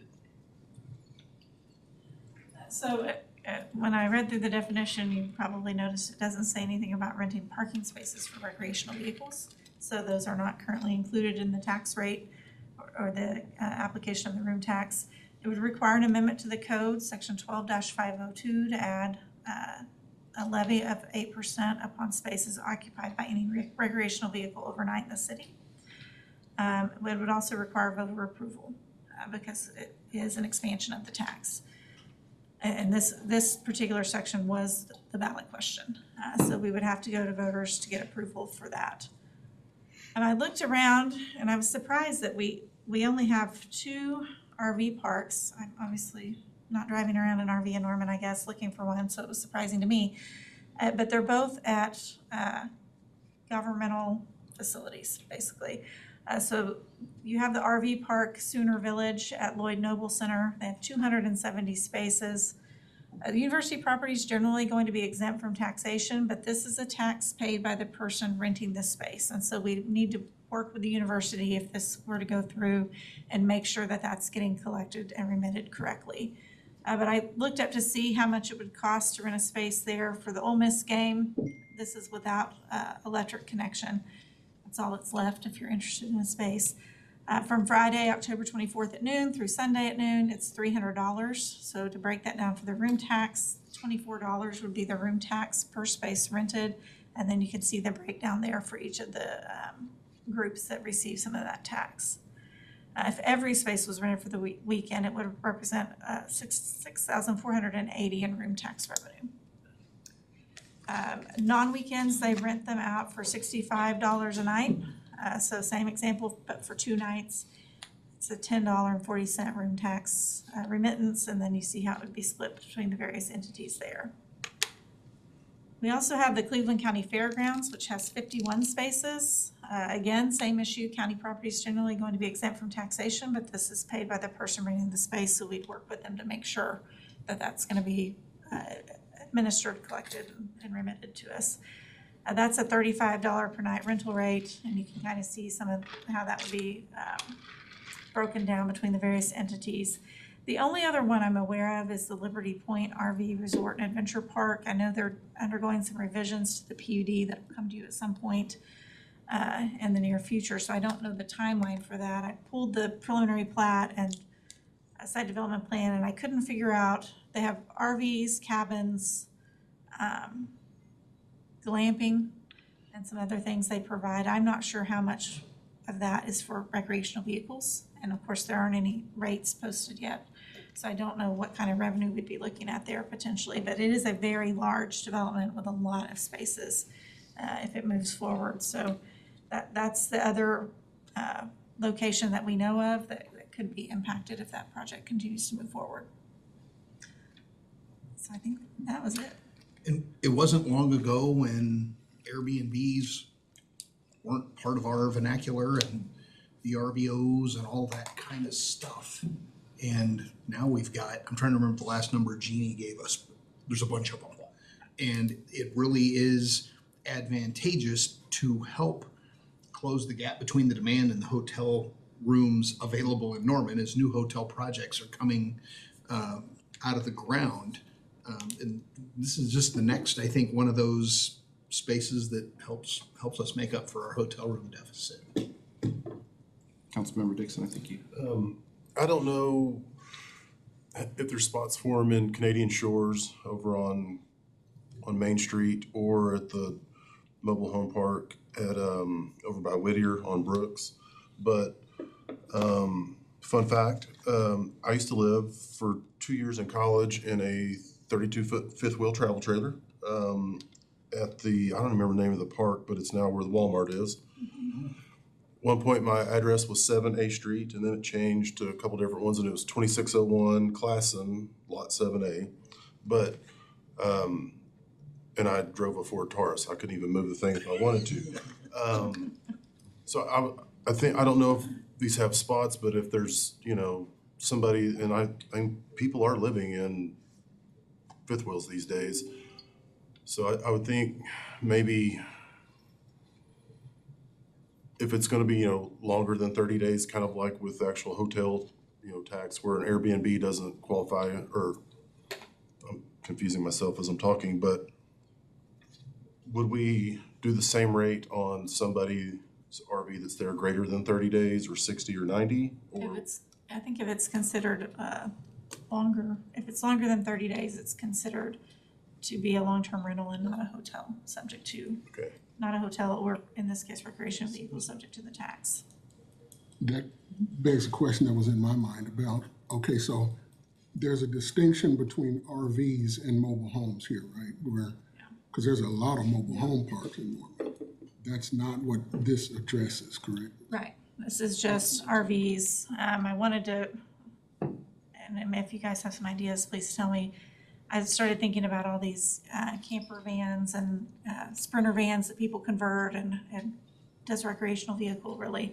So when I read through the definition, you probably noticed it doesn't say anything about renting parking spaces for recreational vehicles. So those are not currently included in the tax rate or the application of the room tax. It would require an amendment to the code, section 12-502, to add a levy of 8% upon spaces occupied by any recreational vehicle overnight in the city. It would also require voter approval because it is an expansion of the tax. And this particular section was the ballot question. So we would have to go to voters to get approval for that. And I looked around and I was surprised that we only have 2 RV parks. I'm obviously not driving around an RV in Norman, I guess, looking for one, so it was surprising to me. But they're both at governmental facilities, basically. So you have the RV park Sooner Village at Lloyd Noble Center. They have 270 spaces. The university property is generally going to be exempt from taxation, but this is a tax paid by the person renting this space. And so we need to work with the university if this were to go through and make sure that that's getting collected and remitted correctly. But I looked up to see how much it would cost to rent a space there for the Ole Miss game. This is without electric connection. That's all that's left if you're interested in a space. From Friday, October 24th at noon through Sunday at noon, it's $300. So to break that down for the room tax, $24 would be the room tax per space rented. And then you can see the breakdown there for each of the groups that receive some of that tax. If every space was rented for the weekend, it would represent $6,480 in room tax revenue. Non-weekends, they rent them out for $65 a night. So same example, but for 2 nights, it's a $10.40 room tax remittance, and then you see how it would be split between the various entities there. We also have the Cleveland County Fairgrounds, which has 51 spaces. Again, same issue, county property is generally going to be exempt from taxation, but this is paid by the person renting the space, so we'd work with them to make sure that that's going to be administered, collected, and remitted to us. That's a $35 per night rental rate, and you can kind of see some of how that would be broken down between the various entities. The only other one I'm aware of is the Liberty Point RV Resort and Adventure Park. I know they're undergoing some revisions to the PUD that will come to you at some point in the near future, so I don't know the timeline for that. I pulled the preliminary plat and a site development plan, and I couldn't figure out, they have RVs, cabins, glamping, and some other things they provide. I'm not sure how much of that is for recreational vehicles, and of course there aren't any rates posted yet, so I don't know what kind of revenue we'd be looking at there potentially, but it is a very large development with a lot of spaces if it moves forward. So that's the other location that we know of that could be impacted if that project continues to move forward. So I think that was it. And it wasn't long ago when Airbnbs weren't part of our vernacular and VRBOs and all that kind of stuff. And now we've got, I'm trying to remember the last number Jeannie gave us, but there's a bunch of them. And it really is advantageous to help close the gap between the demand and the hotel rooms available in Norman as new hotel projects are coming out of the ground. And this is just the next, I think, one of those spaces that helps us make up for our hotel room deficit. Councilmember Dixon, I think you. I don't know if there's spots for them in Canadian Shores over on Main Street or at the mobile home park at over by Whittier on Brooks. But fun fact, I used to live for 2 years in college in a 32-foot fifth wheel travel trailer at the, I don't remember the name of the park, but it's now where the Walmart is. One point my address was 7A Street, and then it changed to a couple different ones, and it was 2601 Classen, lot 7A. But and I drove a Ford Taurus. I couldn't even move the thing if I wanted to. So I think, I don't know if these have spots, but if there's, somebody, and I think people are living in fifth wheels these days. So I would think maybe if it's gonna be, longer than 30 days, kind of like with actual hotel, tax, where an Airbnb doesn't qualify, or I'm confusing myself as I'm talking, but would we do the same rate on somebody's RV that's there greater than 30 days or 60 or 90? Or? I think if it's considered longer, if it's longer than 30 days, it's considered to be a long-term rental and not a hotel, subject to, Okay. not a hotel, or in this case, recreational vehicle, subject to the tax. That begs a question that was in my mind about, okay, so there's a distinction between RVs and mobile homes here, right? Because there's a lot of mobile home parks in Norman. That's not what this addresses, correct? Right, this is just RVs. I wanted to, and if you guys have some ideas, please tell me. I started thinking about all these camper vans and Sprinter vans that people convert and does recreational vehicle really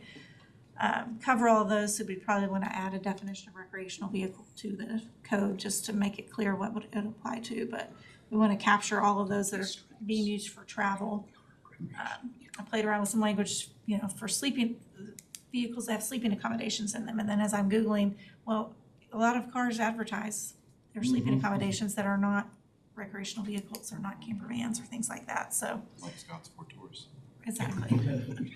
cover all of those. So we probably want to add a definition of recreational vehicle to the code just to make it clear what would it apply to. But we want to capture all of those that are being used for travel. I played around with some language, for sleeping vehicles that have sleeping accommodations in them. And then as I'm Googling, well, a lot of cars advertise their sleeping accommodations that are not recreational vehicles or not camper vans or things like that. So Like Scott's for tours. exactly.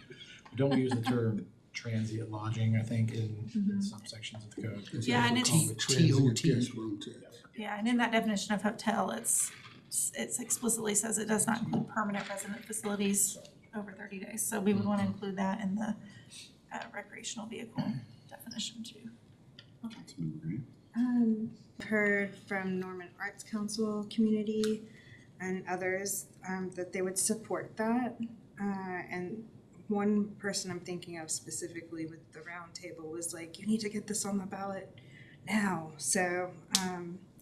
Don't we use the term transient lodging, I think, in some sections of the code? Yeah, and it's- Call it transient TOT. guest room tax. Yeah, and in that definition of hotel, it explicitly says it does not include permanent resident facilities over 30 days. So we would want to include that in the recreational vehicle definition too. Councilmember Grant? Heard from Norman Arts Council community and others that they would support that. And one person I'm thinking of specifically with the round table was like, you need to get this on the ballot now. So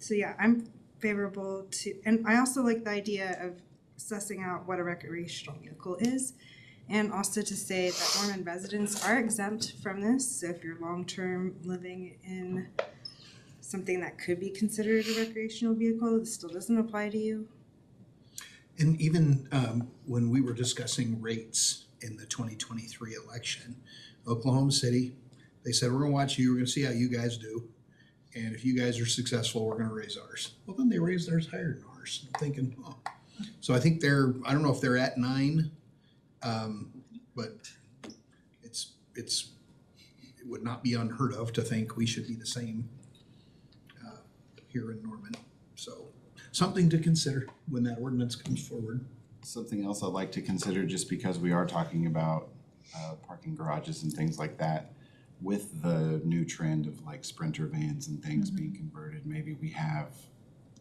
yeah, I'm favorable to, and I also like the idea of sussing out what a recreational vehicle is. And also to say that Norman residents are exempt from this. So if you're long-term living in something that could be considered a recreational vehicle, this still doesn't apply to you. And even when we were discussing rates in the 2023 election, Oklahoma City, they said, we're gonna watch you, we're gonna see how you guys do. And if you guys are successful, we're gonna raise ours. Well, then they raised theirs higher than ours. I'm thinking, oh. So I think I don't know if they're at 9, but it would not be unheard of to think we should be the same here in Norman. So something to consider when that ordinance comes forward. Something else I'd like to consider, just because we are talking about parking garages and things like that, with the new trend of like Sprinter vans and things being converted, maybe we have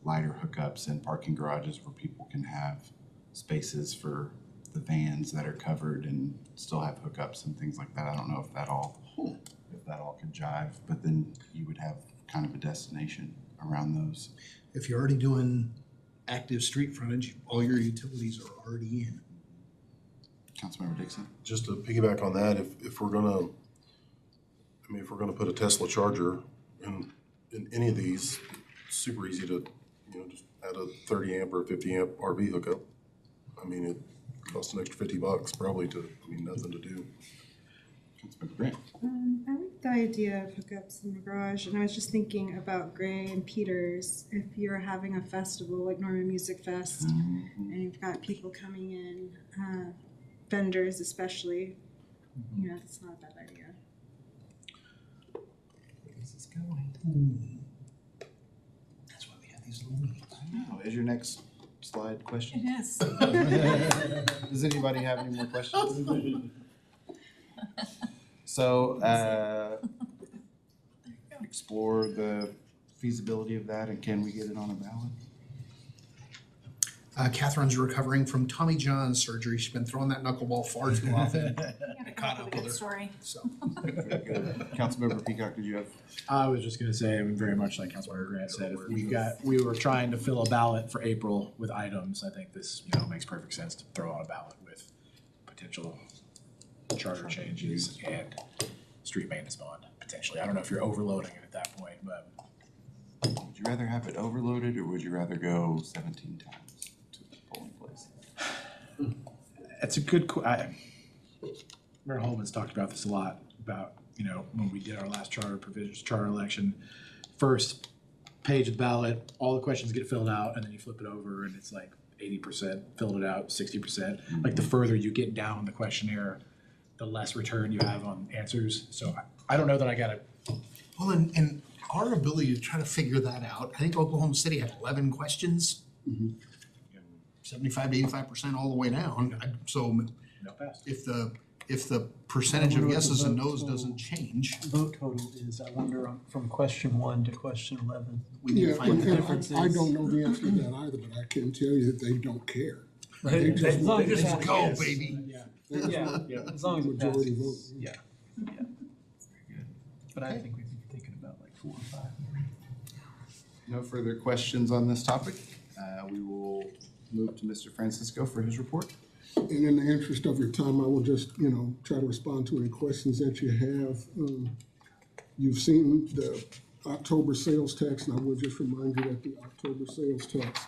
lighter hookups in parking garages where people can have spaces for the vans that are covered and still have hookups and things like that. I don't know if that all could jive, but then you would have kind of a destination around those. If you're already doing active street frontage, all your utilities are already in. Councilmember Dixon? Just to piggyback on that, if we're gonna put a Tesla charger in any of these, it's super easy to, just add a 30 amp or 50 amp RV hookup. I mean, it costs an extra $50 probably nothing to do. Councilmember Grant? I like the idea of hookups in the garage, and I was just thinking about Gray and Peters. If you're having a festival like Norman Music Fest, and you've got people coming in, vendors especially, it's not a bad idea. Where's this going? That's why we have these little meetings. I know. Is your next slide question? It is. Does anybody have any more questions? So, explore the feasibility of that, and can we get it on a ballot? Catherine's recovering from Tommy John surgery. She's been throwing that knuckleball far too often. Caught up Good with her. story. So, Councilmember Peacock, did you have? I was just gonna say, very much like Councilmember Grant said, if we were trying to fill a ballot for April with items, I think this, makes perfect sense to throw on a ballot with potential charter changes and street maintenance bond, potentially. I don't know if you're overloading it at that point, but Would you rather have it overloaded, or would you rather go 17 times to the polling place? it's a good, Mayor Holman's talked about this a lot, about, when we did our last charter election, first page of the ballot, all the questions get filled out, and then you flip it over, and it's like 80% filled it out, 60%. Like the further you get down the questionnaire, the less return you have on answers. So I don't know that I got it. well, and our ability to try to figure that out, I think Oklahoma City had 11 questions. 75 to 85% all the way down. So if the percentage of yeses and nos doesn't change, Vote total is, I wonder, from question 1 to question 11. we need to Yeah, find and the I difference. don't know the answer to that either, but I can tell you that they don't care. They just just Just go, baby. Yeah, as long as it Majority passes. vote. Yeah. But I think we've been thinking about like 4 or 5. No further questions on this topic. We will move to Mr. Francisco for his report. And in the interest of your time, I will just, try to respond to any questions that you have. You've seen the October sales tax, and I will just remind you that the October sales tax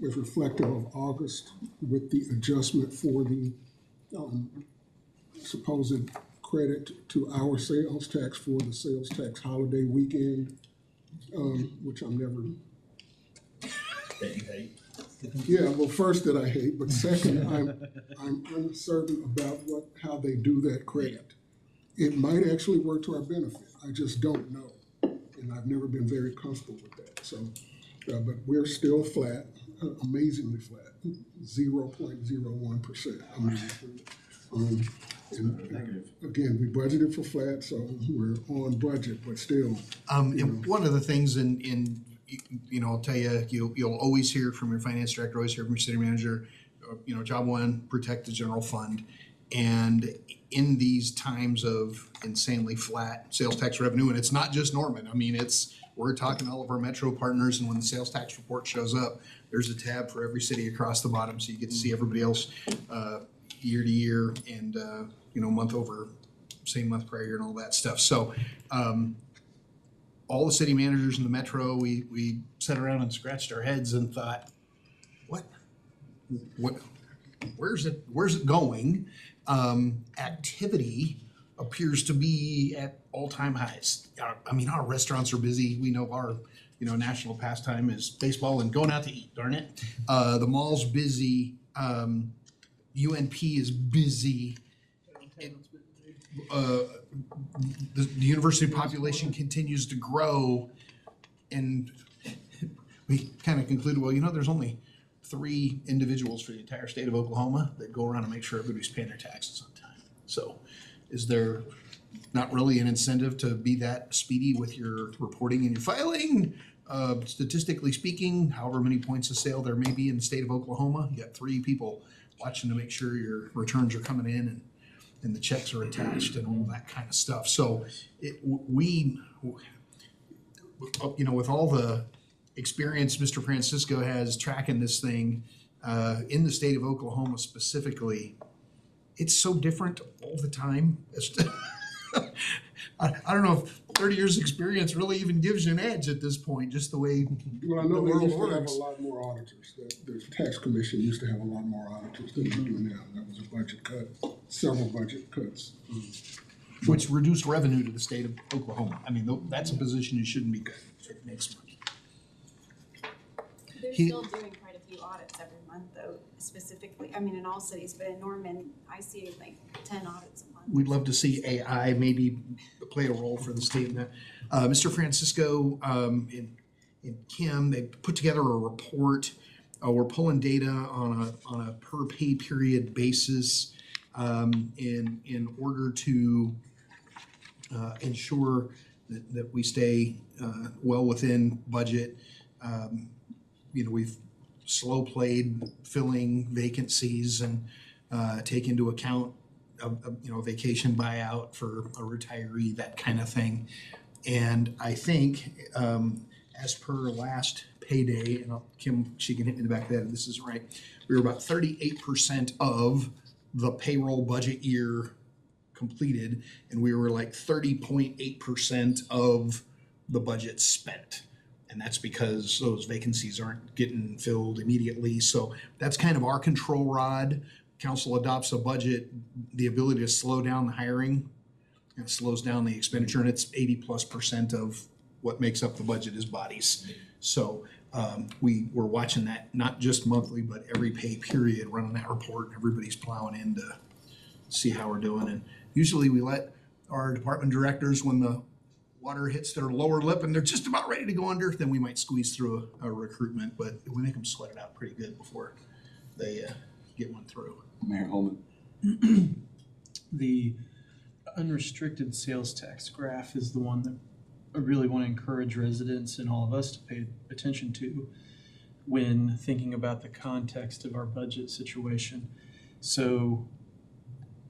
is reflective of August with the adjustment for the supposed credit to our sales tax for the sales tax holiday weekend, which I'm never. That you hate. Yeah, well, first that I hate, but second, I'm uncertain about how they do that credit. It might actually work to our benefit. I just don't know, and I've never been very comfortable with that. So, but we're still flat, amazingly flat, 0.01%. And again, we budgeted for flat, so we're on budget, but still. And one of the things I'll tell you, you'll always hear from your finance director, always hear from your city manager, job one, protect the general fund. And in these times of insanely flat sales tax revenue, and it's not just Norman, we're talking all of our metro partners, and when the sales tax report shows up, there's a tab for every city across the bottom, so you get to see everybody else, year to year and, month over same month prior year and all that stuff. So, all the city managers in the metro, we sat around and scratched our heads and thought, where's it going? Activity appears to be at all-time highs. Our restaurants are busy. We know our, national pastime is baseball and going out to eat, darn it. The mall's busy. UNP is busy. The university population continues to grow, and we kind of concluded, there's only 3 individuals for the entire state of Oklahoma that go around and make sure everybody's paying their taxes on time. So is there not really an incentive to be that speedy with your reporting and your filing? Statistically speaking, however many points of sale there may be in the state of Oklahoma, you got 3 people watching to make sure your returns are coming in and the checks are attached and all that kind of stuff. So with all the experience Mr. Francisco has tracking this thing in the state of Oklahoma specifically, it's so different all the time. I don't know if 30 years experience really even gives you an edge at this point, just the way Well, I the know they world used to have a works. lot more auditors. The tax commission used to have a lot more auditors than they do now. That was a budget cut, several budget cuts. Which reduced revenue to the state of Oklahoma. That's a position you shouldn't be in. It makes money. They're still doing quite a few audits every month though, specifically, in all cities, but in Norman, I see like 10 audits a month. We'd love to see AI maybe play a role for the state in that. Mr. Francisco, and Kim, they put together a report. We're pulling data on a per pay period basis, in order to ensure that we stay well within budget. We've slow played filling vacancies and take into account a vacation buyout for a retiree, that kind of thing. And I think as per last payday, and Kim, she can hit me in the back of that if this is right, we were about 38% of the payroll budget year completed, and we were like 30.8% of the budget spent. And that's because those vacancies aren't getting filled immediately. So that's kind of our control rod. Council adopts a budget, the ability to slow down the hiring, and it slows down the expenditure, and it's 80+% of what makes up the budget is bodies. So we're watching that, not just monthly, but every pay period, running that report, and everybody's plowing in to see how we're doing. And usually we let our department directors, when the water hits their lower lip and they're just about ready to go under, then we might squeeze through a recruitment, but we make them sweat it out pretty good before they get one through. Mayor Holman. The unrestricted sales tax graph is the one that I really want to encourage residents and all of us to pay attention to when thinking about the context of our budget situation. So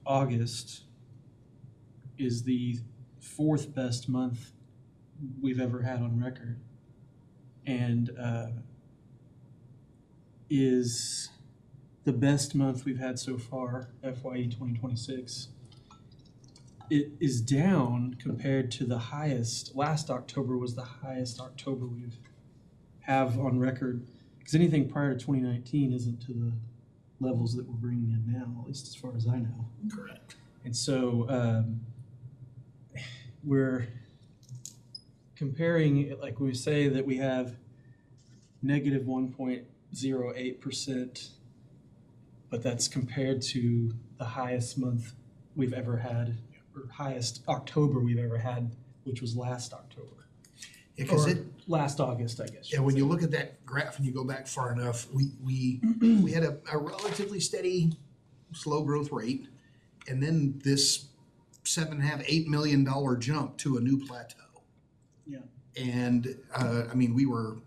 August is the fourth best month we've ever had on record, and is the best month we've had so far, FYE 2026. It is down compared to the highest. Last October was the highest October we've have on record, because anything prior to 2019 isn't to the levels that we're bringing in now, at least as far as I know. Correct. And so we're comparing it, like we say that we have negative 1.08%, but that's compared to the highest month we've ever had, or highest October we've ever had, which was last October. Because Or last August, I guess. yeah, when you look at that graph and you go back far enough, we had a relatively steady, slow growth rate, and then this $7.5–8 million jump to a new plateau. Yeah. And I mean, we were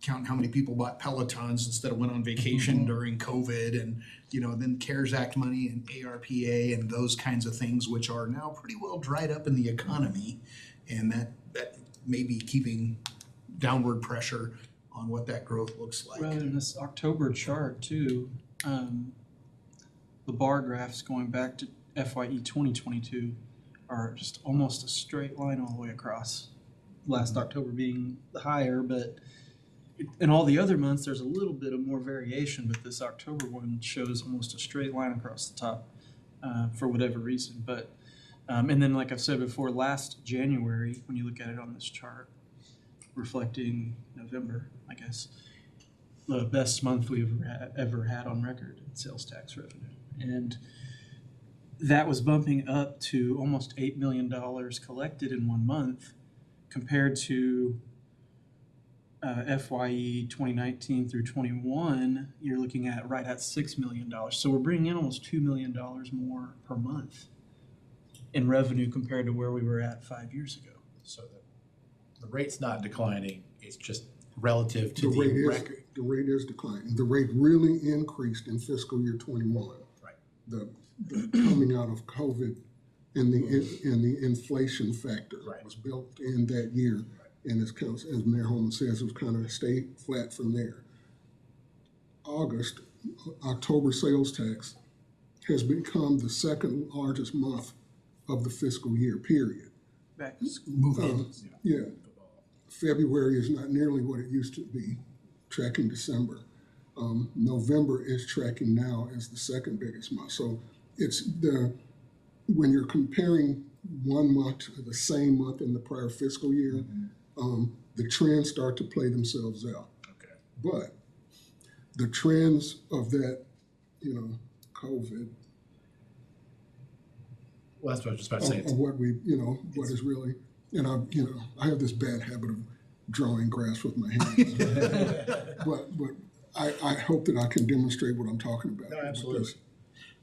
counting how many people bought Pelotons instead of went on vacation during COVID, and then CARES Act money and ARPA and those kinds of things, which are now pretty well dried up in the economy, and that may be keeping downward pressure on what that growth looks like. Well, in this October chart too, the bar graphs going back to FYE 2022 are just almost a straight line all the way across. Last October being the higher, but in all the other months, there's a little bit of more variation, but this October one shows almost a straight line across the top for whatever reason. But and then, like I've said before, last January, when you look at it on this chart, reflecting November, I guess, the best month we've ever had on record in sales tax revenue. And that was bumping up to almost $8 million collected in 1 month, compared to FYE 2019 through 21, you're looking at right at $6 million. So we're bringing in almost $2 million more per month in revenue compared to where we were at 5 years ago. So the rate's not declining, it's just relative to The rate the is, record. the rate is declining. The rate really increased in fiscal year 21. Right. The coming out of COVID and the inflation factor Right. was built in that year. And as Mayor Holman says, it was kind of stayed flat from there. October sales tax has become the second largest month of the fiscal year, period. Back Moving. Yeah. February is not nearly what it used to be, tracking December. November is tracking now as the second biggest month. So when you're comparing 1 month to the same month in the prior fiscal year, the trends start to play themselves out. Okay. But the trends of that, COVID, Well, that's what I was just about to say. of what we, what is really, and I have this bad habit of drawing graphs with my hands. But I hope that I can demonstrate what I'm talking about. No, absolutely. because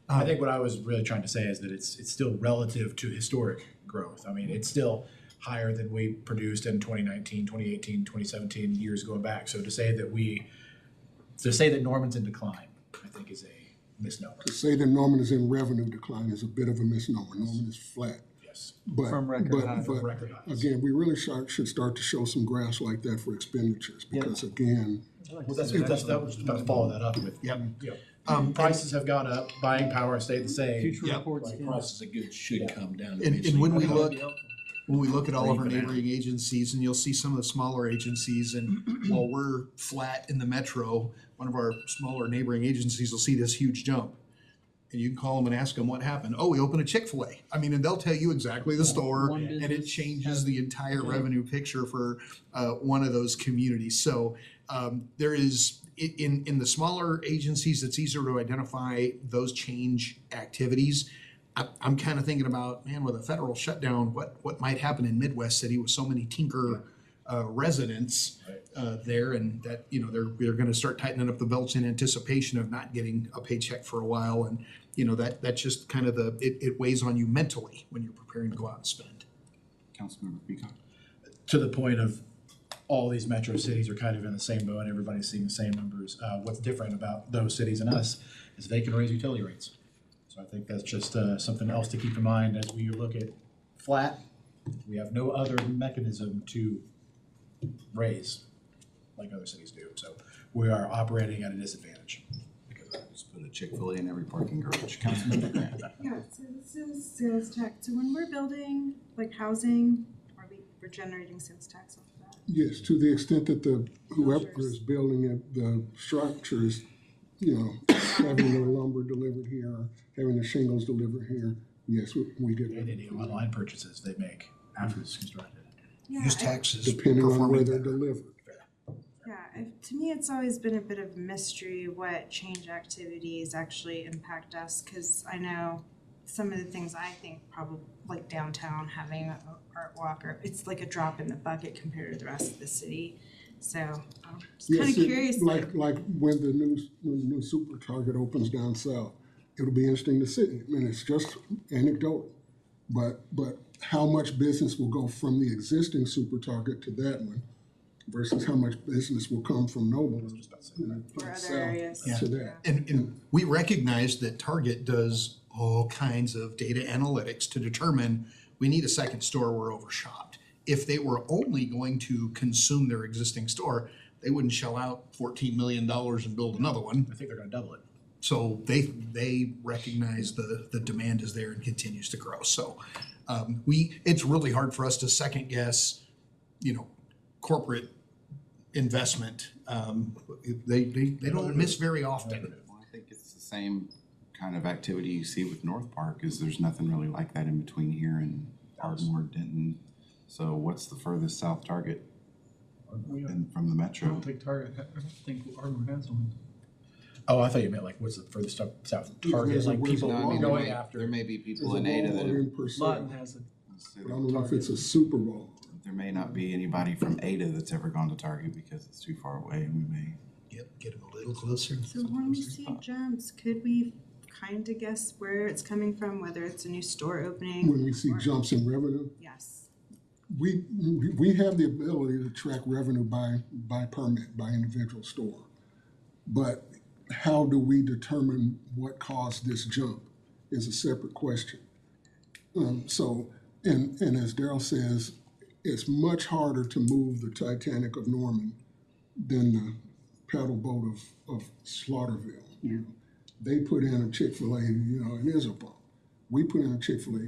I think what I was really trying to say is that it's still relative to historic growth. I mean, it's still higher than we produced in 2019, 2018, 2017, years going back. So to say that Norman's in decline, I think is a misnomer. To say that Norman is in revenue decline is a bit of a misnomer. Norman is flat. Yes. But, From record highs. but Record highs. again, we really should start to show some graphs like that for expenditures because again, Well, that was about to follow that up with. Yep. Prices have gone up, buying power has stayed the same. Future Yeah. reports. Like can- prices of goods should come down. And eventually. when we That would be look, helpful. when we look at all of our Or even neighboring agencies, and you'll see some of the smaller agencies, and while we're flat in the metro, one of our smaller neighboring agencies will see this huge jump. And you can call them and ask them what happened. Oh, we opened a Chick-fil-A. I mean, and they'll tell you exactly the store, One and it business changes the entire revenue picture for one of those communities. So there is, in the smaller agencies, it's easier to identify those change activities. I'm kind of thinking about, man, with a federal shutdown, what might happen in Midwest City with so many Tinker residents there, and that they're going to start tightening up the belts in anticipation of not getting a paycheck for a while, and that's just kind of it weighs on you mentally when you're preparing to go out and spend. Councilmember Peacock. To the point of all these metro cities are kind of in the same boat, everybody's seeing the same numbers. What's different about those cities and us is they can raise utility rates. So I think that's just something else to keep in mind as we look at flat. We have no other mechanism to raise like other cities do. So we are operating at a disadvantage because of that. Just put a Chick-fil-A in every parking garage. Councilman Grant. Yeah, so this is sales tax. So when we're building like housing, we're generating sales tax off of that? Yes, to the extent that whoever is building it, the structures, having the lumber delivered here, having the shingles delivered here, yes, we get And any online purchases they make after it's constructed. Yeah, Use taxes. depending on where performing they're better. delivered. To me, it's always been a bit of mystery what change activities actually impact us, because I know some of the things I think probably, like downtown, having an art walk, or it's like a drop in the bucket compared to the rest of the city. So I'm just kind Yes, of curious. like when the new Super Target opens down south, it'll be interesting to see. I mean, it's just anecdotal, but how much business will go from the existing Super Target to that one versus how much business will come from Noble, Or other south areas. to that. And we recognize that Target does all kinds of data analytics to determine we need a second store, we're overshopped. If they were only going to consume their existing store, they wouldn't shell out $14 million and build another one. I think they're gonna double it. So they recognize the demand is there and continues to grow. So it's really hard for us to second guess, corporate investment. They don't miss very often. Well, I think it's the same kind of activity you see with North Park, is there's nothing really like that in between here and Ardmore, Denton. So what's the furthest south Target from the I metro? don't think Target, I don't think Ardmore has one. Oh, I thought you meant like what's the furthest south Target, There's a- like people No, I mean, going there after. may be people There's in a Ada that Walmart are, in per se, Lawton has it. but I don't know if it's a Super Bowl. there may not be anybody from Ada that's ever gone to Target because it's too far away, and we may. Get them a little closer. So when we see jumps, could we kind of guess where it's coming from, whether it's a new store opening? When we see or- jumps in revenue, Yes. we have the ability to track revenue by permit, by individual store. But how do we determine what caused this jump is a separate question. And as Daryl says, it's much harder to move the Titanic of Norman than the paddle boat of Slaughterville. They put in a Chick-fil-A, and there's a bump. We put in a Chick-fil-A,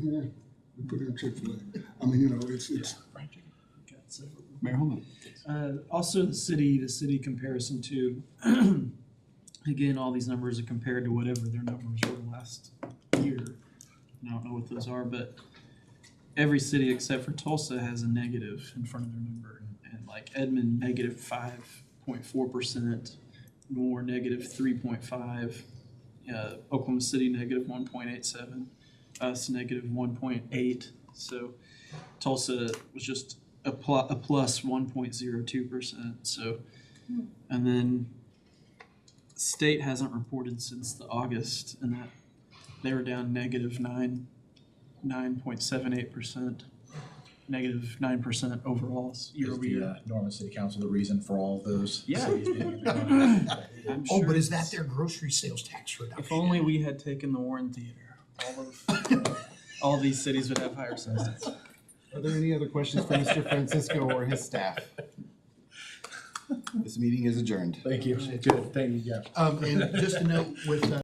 we put in a Chick-fil-A. I mean, it's Got several. Mayor Holman. Also, the city-to-city comparison too. Again, all these numbers are compared to whatever their numbers were last year. I don't know what those are, but every city except for Tulsa has a negative in front of their number. And like Edmond, negative 5.4%, Moore, negative 3.5%, Oklahoma City, negative 1.87%, us, negative 1.8%. So Tulsa was just a plus 1.02%. So, and then state hasn't reported since the August, and that they were down negative 9.78%, negative 9% overall year Is over the year. Norman City Council the reason for all of those Yeah. cities being? I'm Oh, sure but is that it's- their grocery sales tax reduction? If only we had taken the Warren Theater, all these cities would have higher sales tax. Are there any other questions for Mr. Francisco or his staff? This meeting is adjourned. Thank you. Good, thank you, yeah. And just a note with